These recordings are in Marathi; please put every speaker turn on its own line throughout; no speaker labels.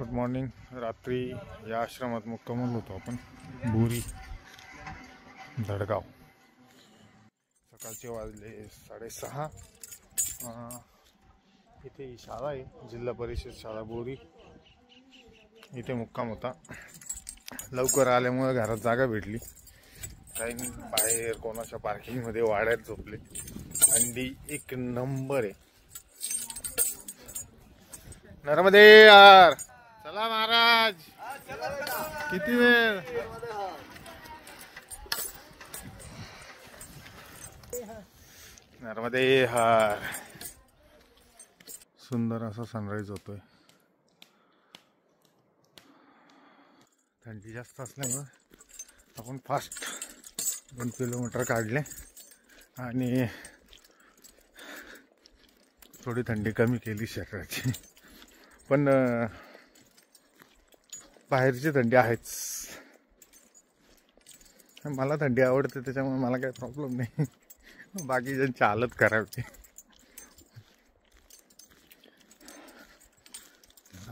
Good morning. रात्री या आश्रमात मुक्कामल होतो आपण, बोरी धडगाव. सकाळचे वाजले 6:30. इथे ही शाळा आहे, जिल्हा परिषद शाळा बोरी. इथे मुक्काम होता. लवकर आल्यामुळे घरात जागा भेटली. काही बाहेर कोणाच्या पार्किंगमध्ये वाड्यात झोपले. अंडी एक नंबर आहे. नर्मदे यार, चला महाराज. किती वेळ. नर्मदे यार. सुंदर असा सनराइज होतोय. थंडी जास्त असल्यामुळे आपण फास्ट 2 किलोमीटर काढले आणि थोडी थंडी कमी केली शरीराची. पण बाहेरची थंडी आहेच. मला थंडी आवडते, त्याच्यामुळे मला काही प्रॉब्लेम नाही. बाकी ज्यांची हालत करावी.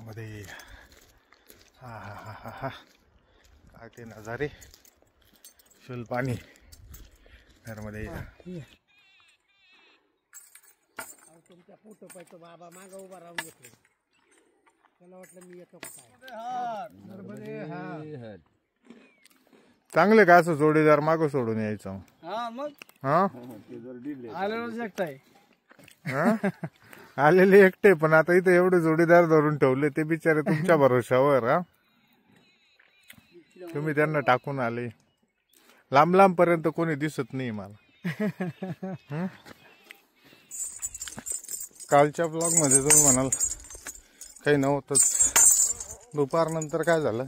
मध्ये हा हा हा हा हा काय ते नजारे. शुल पाणी घरमध्ये.
तुमच्या फोटो पाहिजे बाबा माग उभा राहून घेतले. त्याला वाटलं मी येतो काय.
चांगले का असं जोडीदार मागं सोडून यायचं. आलेले एकटे, पण आता इथे एवढे जोडीदार धरून ठेवले ते बिचारे तुमच्या भरोशावर. तुम्ही त्यांना टाकून आले. लांब लांब पर्यंत कोणी दिसत नाही मला. कालच्या ब्लॉग मध्ये तुम्ही म्हणाल काही नव्हतंच. दुपारनंतर काय झालं,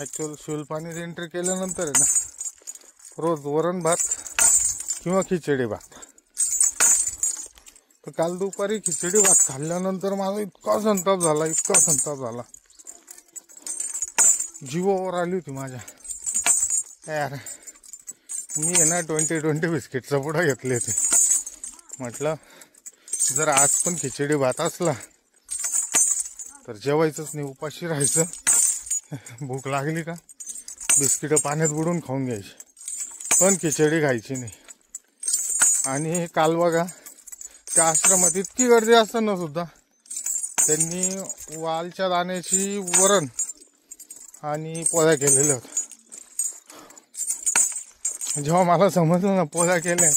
ॲक्च्युअल शिवल पाणी एंट्री केल्यानंतर आहे ना, रोज वरण भात किंवा खिचडी भात. तर काल दुपारी खिचडी भात खाल्ल्यानंतर माझा इतका संताप झाला, जीवावर आली होती माझ्या. यार मी आहे ना 20 बिस्किटचा पुडा घेतले होते. म्हटलं जर आज पण खिचडी भात असला तर जेवायचंच नाही, उपाशी राहायचं. भूक लागली का बिस्किट पाण्यात बुडून खाऊन घ्यायची, पण खिचडी खायची नाही. आणि काल बघा त्या आश्रमात इतकी गर्दी असताना सुद्धा त्यांनी वालच्या दाण्याची वरण आणि पोळ्या केलेल्या होत्या. जेव्हा मला समजलं ना पोळ्या केल्या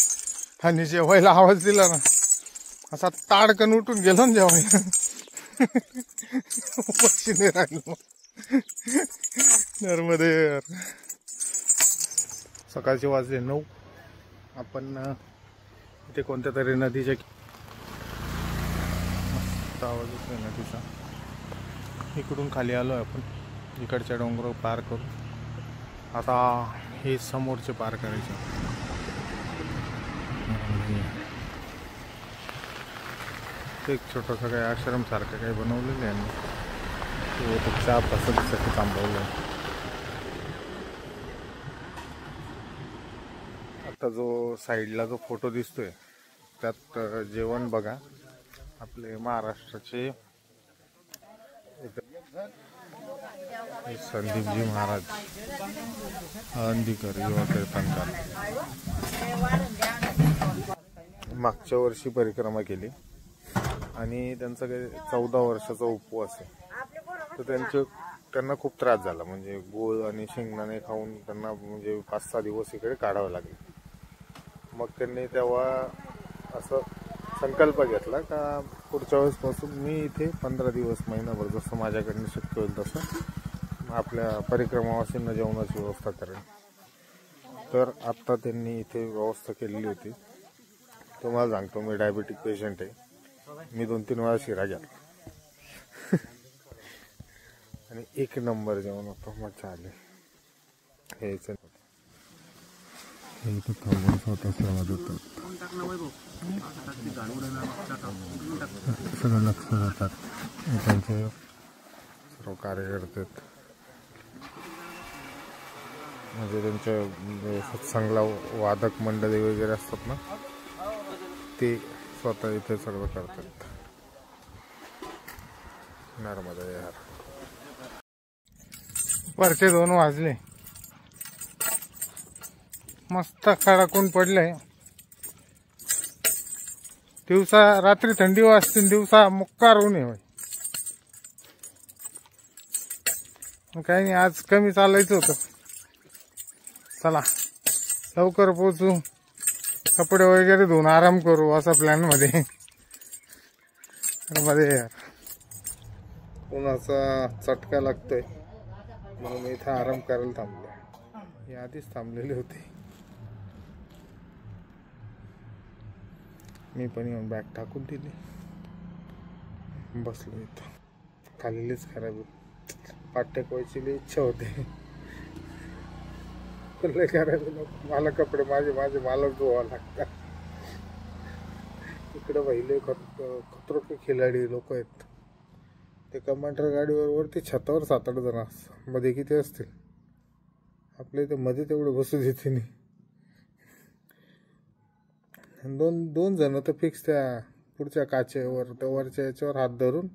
आणि जेवायला आवाज दिला ना, असा ताडकन उठून गेलो ना जेवायला. उपाशी नाही राहिलो. नर्मदे. सकाळचे वाजले 9. आपण इथे कोणत्या तरी नदीच्या मस्त आवाज येतोय नदीचा. इकडून खाली आलो आपण. इकडच्या डोंगर पार करू. आता हे समोरचे पार करायचे. एक छोटासा काही आश्रम सारखं काही बनवलेलं आहे. चहा पसंतीसाठी थांबवलं. आता जो साईडला जो फोटो दिसतोय त्यात जेवण बघा. आपले महाराष्ट्राचे संदीपजी महाराज अंधीकर युवा कीर्तनकार. मागच्या वर्षी परिक्रमा केली आणि त्यांचा काही 14 वर्षाचा उपवास आहे. तर त्यांना खूप त्रास झाला. म्हणजे गोळ आणि शेंगदाणे खाऊन त्यांना म्हणजे 5-6 दिवस इकडे काढावे लागले. मग त्यांनी तेव्हा असं संकल्प घेतला का पुढच्या वेळेसपासून मी इथे 15 दिवस, महिनाभर जसं माझ्याकडनं शक्य होईल तसं आपल्या परिक्रमावासींना जेवणाची व्यवस्था करेन. तर आत्ता त्यांनी इथे व्यवस्था केलेली होती. तुम्हाला सांगतो, मी डायबिटिक पेशंट आहे. मी 2-3 वेळा शिरा घ्या आणि 1 नंबर जेवण होतं. मजा आली. यायचं सगळं लक्ष जातात त्यांचे सर्व कार्यकर्ते. म्हणजे त्यांच्या सत्संगला वादक मंडळी वगैरे असतात ना, ते स्वतः इथे सर्व करतात. नर्मदा यार. दुपारचे 2 वाजले. मस्त कडकून पडलंय. दिवसा रात्री थंडी वाजते, दिवसा मुक्कार ऊन आहे. काही नाही, आज कमी चालायचं होतं. चला लवकर पोहोचू, कपडे वगैरे धुवून आराम करू असा प्लॅन मध्ये. यार उन्हाचा चटका लागतोय म्हणून मी इथं आराम करायला थांबलो. हे आधीच थांबलेले होते. मी पण येऊन बॅग टाकून दिली, बसलो इथं. खालीच खराब पाठ टेकवायची इच्छा होते. करायला मला कपडे माझे मलाच धुवावं लागतात. इकडे पहिले खतरो के खिलाडी लोक आहेत. ते कमांडर गाडीवर वरती छतावर 7-8 जण असतात. मध्ये किती असतील? आपल्या इथे मध्ये तेवढे बसू देते नाही. दोन जण तर फिक्स त्या पुढच्या काचेवर, त्या वरच्या याच्यावर हात धरून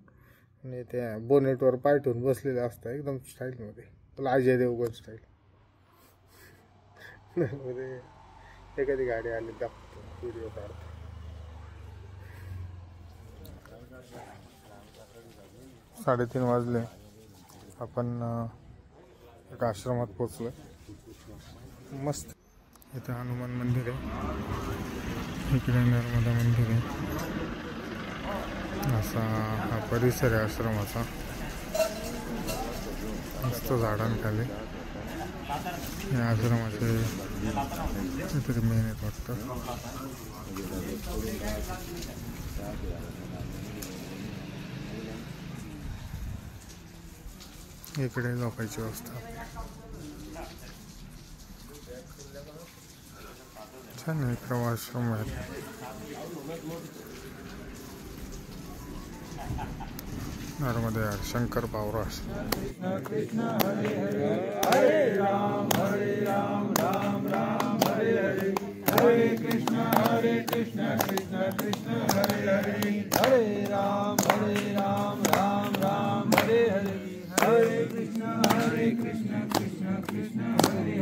आणि त्या बोनेटवर पाय ठेवून बसलेले असतात एकदम स्टाईलमध्ये. तुला अजय देवगण स्टाईल मध्ये. एखादी गाडी आली दाखवतो, व्हिडिओ काढतो. साडेतीन वाजले. आपण एका आश्रमात पोचलोय. मस्त. इथे हनुमान मंदिर आहे, इकडे नर्मदा मंदिर आहे. असा हा परिसर आहे आश्रमाचा. मस्त झाडांखाली. या आश्रमाचे काहीतरी मेहनत वाटतं. इकडे झोपायची व्यवस्था छान आहे. इकडे वॉशरूम आहे. नर्मदा शंकर पावरा. कृष्ण हरे हरे, हरे राम राम राम हरे हरे, हरे कृष्ण कृष्ण कृष्ण हरे हरे, हरे राम राम राम हरे हरे, हरे कृष्ण कृष्ण कृष्ण हरे